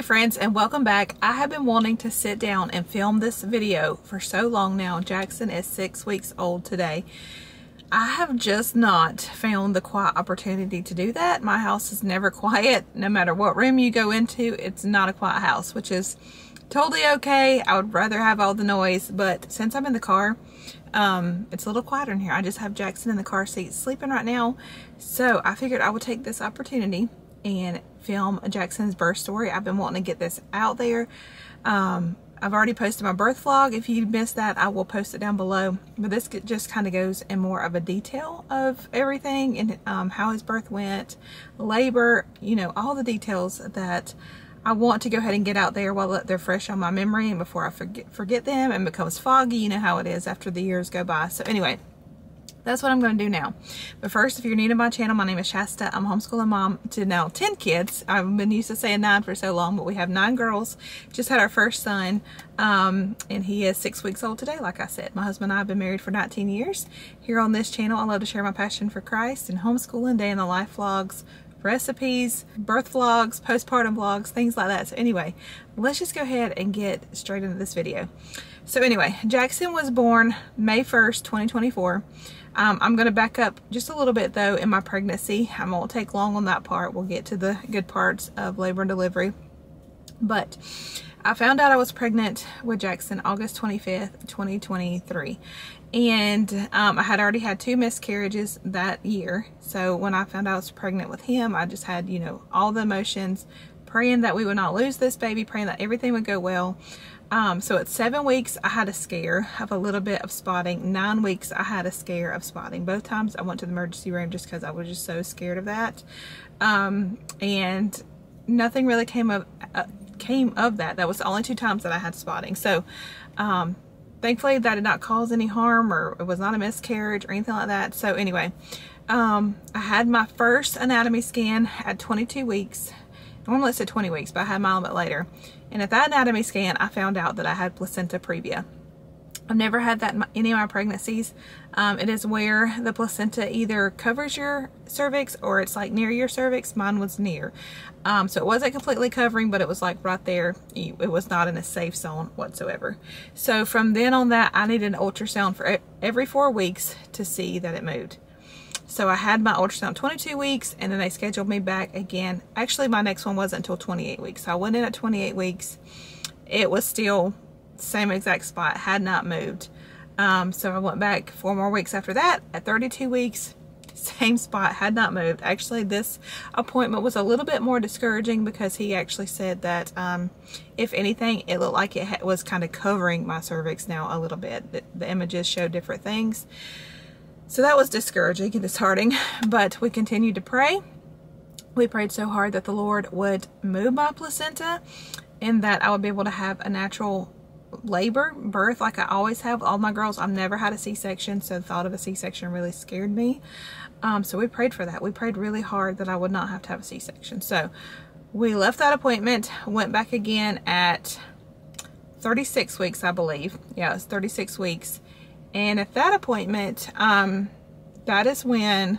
friends, and welcome back. I have been wanting to sit down and film this video for so long now. Jackson is 6 weeks old today. I have just not found the quiet opportunity to do that. My house is never quiet. No matter what room you go into, it's not a quiet house, which is totally okay. I would rather have all the noise, but since I'm in the car, it's a little quieter in here. I just have Jackson in the car seat sleeping right now. So I figured I would take this opportunity and film Jackson's birth story. I've been wanting to get this out there. I've already posted my birth vlog. If you missed that, I will post it down below. But this just kind of goes in more of a detail of everything and how his birth went, labor, you know, all the details that I want to go ahead and get out there while they're fresh on my memory and before I forget them and becomes foggy. You know how it is after the years go by. So anyway, that's what I'm going to do now. But first, if you're new to my channel, my name is Shasta. I'm a homeschooling mom to now 10 kids. I've been used to saying 9 for so long, but we have 9 girls. Just had our first son, and he is 6 weeks old today, like I said. My husband and I have been married for 19 years. Here on this channel, I love to share my passion for Christ and homeschooling, day in the life vlogs, recipes, birth vlogs, postpartum vlogs, things like that. So anyway, let's just go ahead and get straight into this video. So anyway, Jackson was born May 1st, 2024. I'm going to back up just a little bit though in my pregnancy. I won't take long on that part. We'll get to the good parts of labor and delivery. But I found out I was pregnant with Jackson August 25th, 2023. And I had already had 2 miscarriages that year. So when I found out I was pregnant with him, I just had, you know, all the emotions, praying that we would not lose this baby, praying that everything would go well. So at 7 weeks, I had a scare of a little bit of spotting. 9 weeks, I had a scare of spotting. Both times I went to the emergency room just because I was just so scared of that. And nothing really came of that. That was the only 2 times that I had spotting. So thankfully that did not cause any harm, or it was not a miscarriage or anything like that. So anyway, I had my first anatomy scan at 22 weeks. Normally it's at 20 weeks, but I had mine a little bit later. And at that anatomy scan, I found out that I had placenta previa. I've never had that in any of my pregnancies. It is where the placenta either covers your cervix or it's like near your cervix. Mine was near. So it wasn't completely covering, but it was like right there. It was not in a safe zone whatsoever. So from then on that, I needed an ultrasound for every 4 weeks to see that it moved. So I had my ultrasound 22 weeks, and then they scheduled me back again. Actually, my next one wasn't until 28 weeks. So I went in at 28 weeks. It was still same exact spot, had not moved. So I went back 4 more weeks after that. At 32 weeks, same spot, had not moved. Actually, this appointment was a little bit more discouraging because he actually said that if anything, it looked like it was kind of covering my cervix now a little bit. The images showed different things. So that was discouraging and disheartening, but we continued to pray. We prayed so hard that the Lord would move my placenta and that I would be able to have a natural birth like I always have. All my girls, I've never had a C-section, so the thought of a C-section really scared me. So we prayed for that. We prayed really hard that I would not have to have a C-section. So we left that appointment, went back again at 36 weeks, I believe. Yeah, it was 36 weeks. And at that appointment, that is when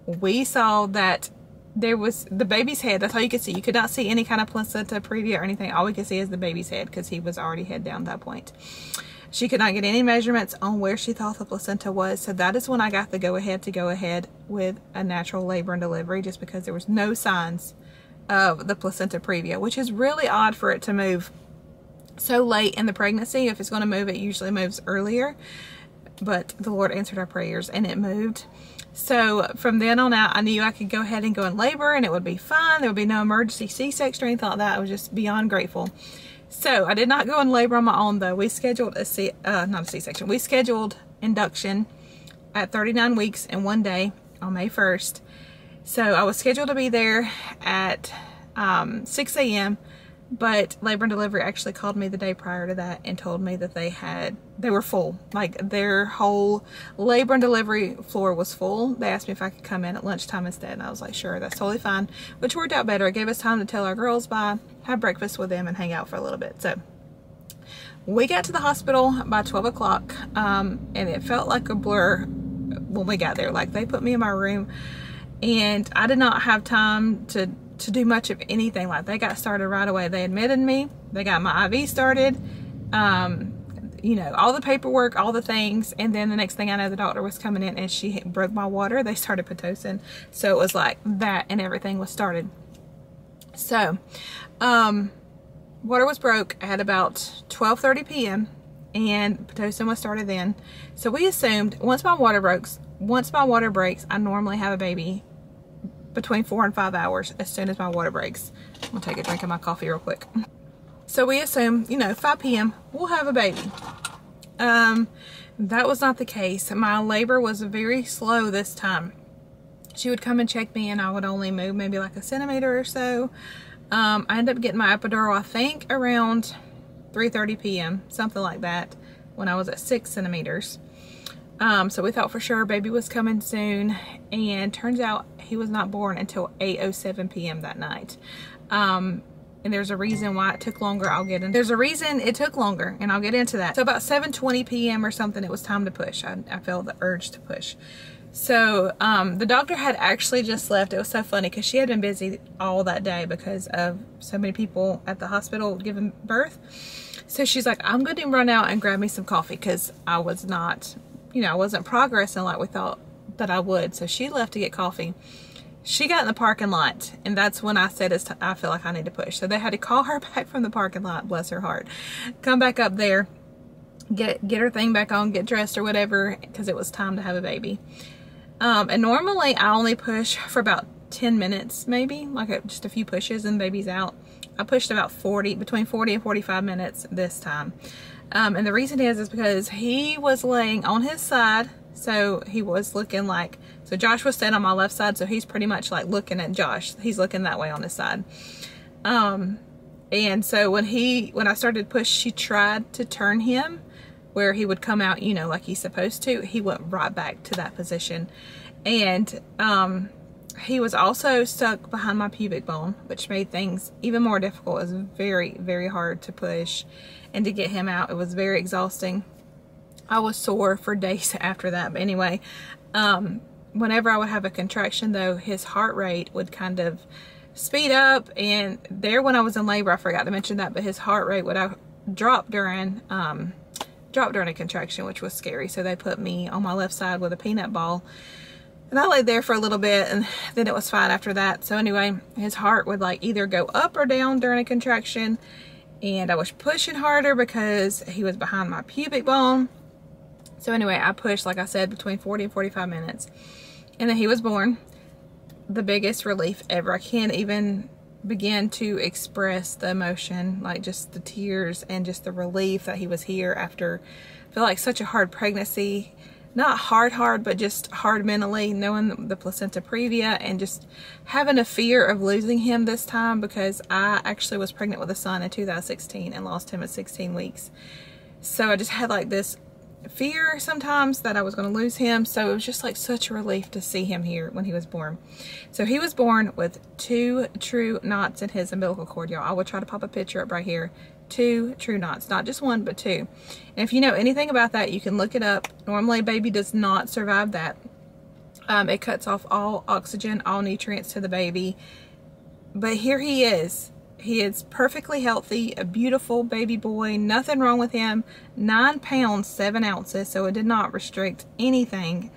we saw that there was the baby's head. That's all you could see. You could not see any kind of placenta previa or anything. All we could see is the baby's head because he was already head down at that point. She could not get any measurements on where she thought the placenta was. So that is when I got the go-ahead to go ahead with a natural labor and delivery, just because there was no signs of the placenta previa, which is really odd for it to move so late in the pregnancy. If it's going to move, it usually moves earlier, but the Lord answered our prayers and it moved. So from then on out, I knew I could go ahead and go in labor and it would be fine. There would be no emergency C-section or anything like that. I was just beyond grateful. So I did not go in labor on my own though. We scheduled not a C-section. We scheduled induction at 39 weeks and 1 day on May 1st. So I was scheduled to be there at 6 a.m. But labor and delivery actually called me the day prior to that and told me that they were full. Like their whole labor and delivery floor was full. They asked me if I could come in at lunchtime instead, and I was like, sure, that's totally fine, which worked out better. It gave us time to tell our girls bye, have breakfast with them, and hang out for a little bit. So we got to the hospital by 12 o'clock, and it felt like a blur when we got there. Like they put me in my room, and I did not have time to to do much of anything. Like, they got started right away. They admitted me, they got my IV started, you know, all the paperwork, all the things, and then the next thing I know, the doctor was coming in and she broke my water. They started Pitocin. So it was like that, and everything was started. So water was broke at about 12:30 p.m. and Pitocin was started then. So we assumed once my water breaks, I normally have a baby between 4 and 5 hours as soon as my water breaks. I'm gonna take a drink of my coffee real quick. So we assume, you know, 5 p.m. we'll have a baby. That was not the case. My labor was very slow this time. She would come and check me and I would only move maybe like a centimeter or so. I ended up getting my epidural, I think around 3:30 p.m., something like that, when I was at 6 centimeters. So we thought for sure baby was coming soon, and turns out he was not born until 8:07 p.m. that night. And there's a reason why it took longer. There's a reason it took longer, and I'll get into that. So about 7:20 p.m. or something, it was time to push. I felt the urge to push. So the doctor had actually just left. It was so funny because she had been busy all that day because of so many people at the hospital giving birth. So she's like, I'm going to run out and grab me some coffee, because I was not, you know, I wasn't progressing like we thought that I would. So she left to get coffee. She got in the parking lot, and that's when I said, I feel like I need to push. So they had to call her back from the parking lot, bless her heart, come back up there, get her thing back on, get dressed or whatever, because it was time to have a baby. And normally I only push for about 10 minutes, maybe, like just a few pushes and the baby's out. I pushed about between 40 and 45 minutes this time. And the reason is because he was laying on his side. So he was looking like, so Josh was standing on my left side, so he's pretty much like looking at Josh. He's looking that way on his side. And so when I started to push, she tried to turn him where he would come out, you know, like he's supposed to. He went right back to that position. And he was also stuck behind my pubic bone, which made things even more difficult. It was very, very hard to push and to get him out. It was very exhausting. I was sore for days after that. But anyway, whenever I would have a contraction though, his heart rate would kind of speed up. And there, when I was in labor, I forgot to mention that, but his heart rate would drop during a contraction, which was scary. So they put me on my left side with a peanut ball, and I laid there for a little bit, and then it was fine after that. So anyway, his heart would like either go up or down during a contraction, and I was pushing harder because he was behind my pubic bone. So anyway, I pushed, like I said, between 40 and 45 minutes. And then he was born. The biggest relief ever. I can't even begin to express the emotion, like just the tears and just the relief that he was here after, I feel like, such a hard pregnancy. Not hard, but just hard mentally, knowing the placenta previa and just having a fear of losing him this time, because I actually was pregnant with a son in 2016 and lost him at 16 weeks. So I just had like this fear sometimes that I was going to lose him. So it was just like such a relief to see him here when he was born. So he was born with 2 true knots in his umbilical cord, y'all. I will try to pop a picture up right here. 2 true knots, not just 1 but 2. And if you know anything about that, you can look it up. Normally a baby does not survive that. It cuts off all oxygen, all nutrients to the baby. But here he is. He is perfectly healthy, a beautiful baby boy, nothing wrong with him. 9 pounds, 7 ounces, so it did not restrict anything.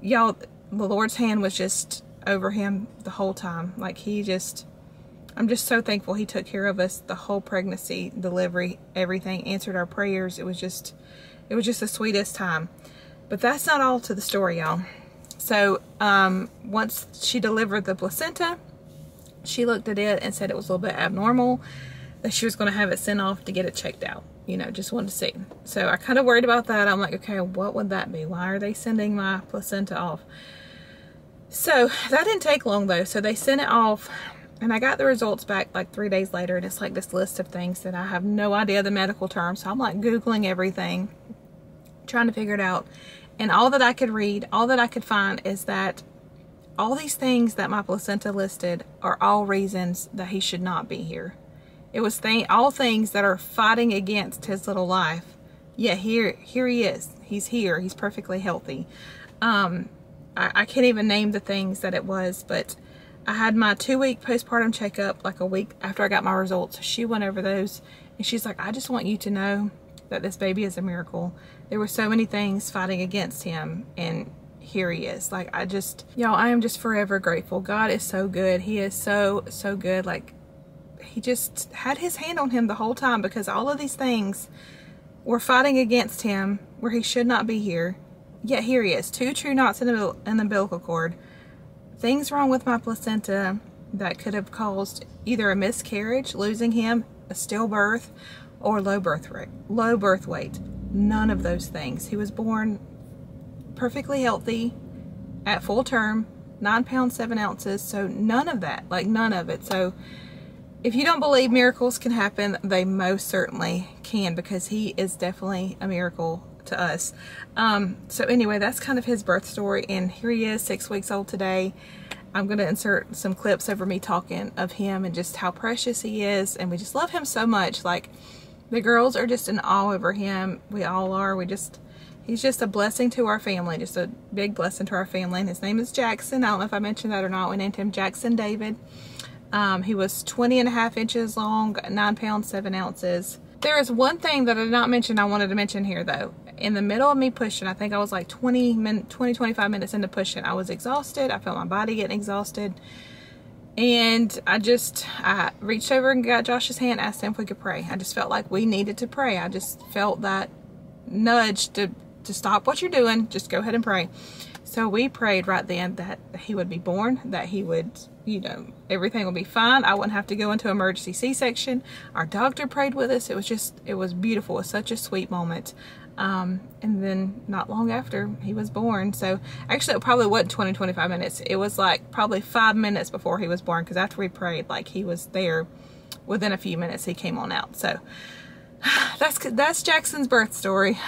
Y'all, the Lord's hand was just over him the whole time. Like, I'm just so thankful he took care of us the whole pregnancy, delivery, everything, answered our prayers. It was just the sweetest time. But that's not all to the story, y'all. So once she delivered the placenta, she looked at it and said it was a little bit abnormal, that she was going to have it sent off to get it checked out. You know, just wanted to see. So I kind of worried about that. I'm like, okay, what would that be? Why are they sending my placenta off? So that didn't take long though. So they sent it off, and I got the results back like 3 days later, and it's like this list of things that I have no idea the medical terms. So I'm like Googling everything, trying to figure it out. And all that I could read, all that I could find is that all these things that my placenta listed are all reasons that he should not be here. It was all things that are fighting against his little life. Yeah, here he is. He's here. He's perfectly healthy. I can't even name the things that it was, but I had my 2-week postpartum checkup like a week after I got my results. She went over those and she's like, I just want you to know that this baby is a miracle. There were so many things fighting against him, and here he is. Like, y'all, I am just forever grateful. God is so good. He is so good. Like, he just had his hand on him the whole time, because all of these things were fighting against him where he should not be here. Yet here he is. 2 true knots in the umbilical cord. Things wrong with my placenta that could have caused either a miscarriage, losing him, a stillbirth, or low birth weight. None of those things. He was born perfectly healthy at full term, 9 pounds 7 ounces. So none of that, like none of it. So if you don't believe miracles can happen, they most certainly can, because he is definitely a miracle to us. So anyway, that's kind of his birth story, and here he is, 6 weeks old today. I'm going to insert some clips over me talking of him and just how precious he is, and we just love him so much. Like, the girls are just in awe over him. We all are. He's just a blessing to our family, just a big blessing to our family. And his name is Jackson. I don't know if I mentioned that or not. We named him Jackson David. He was 20.5 inches long, 9 pounds 7 ounces. There is one thing that I did not mention I wanted to mention here, though. In the middle of me pushing, I think I was like 25 minutes into pushing, I was exhausted. I felt my body getting exhausted. And I reached over and got Josh's hand, asked him if we could pray. I just felt like we needed to pray. I just felt that nudge to stop what you're doing, just go ahead and pray. So we prayed right then that he would be born, that he would, you know, everything would be fine. I wouldn't have to go into emergency C-section. Our doctor prayed with us. It was beautiful. It was such a sweet moment. And then not long after, he was born. So actually, it probably wasn't 20-25 minutes. It was like probably 5 minutes before he was born, because after we prayed, like, he was there within a few minutes. He came on out. So that's Jackson's birth story.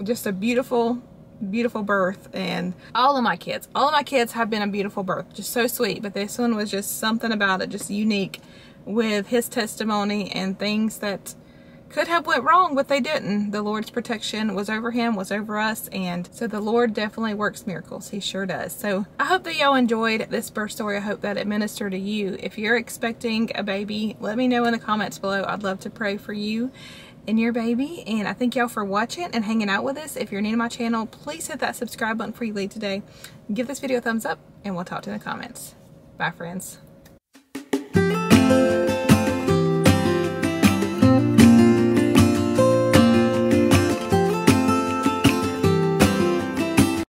Just a beautiful birth. And all of my kids have been a beautiful birth, just so sweet. But this one was just something about it, just unique, with his testimony and things that could have went wrong, but they didn't. The Lord's protection was over him, was over us, and so the Lord definitely works miracles. He sure does. So I hope that y'all enjoyed this birth story. I hope that it ministered to you. If you're expecting a baby, let me know in the comments below. I'd love to pray for you and your baby. And I thank y'all for watching and hanging out with us. If you're new to my channel, please hit that subscribe button before you leave today. Give this video a thumbs up, and we'll talk to you in the comments. Bye, friends.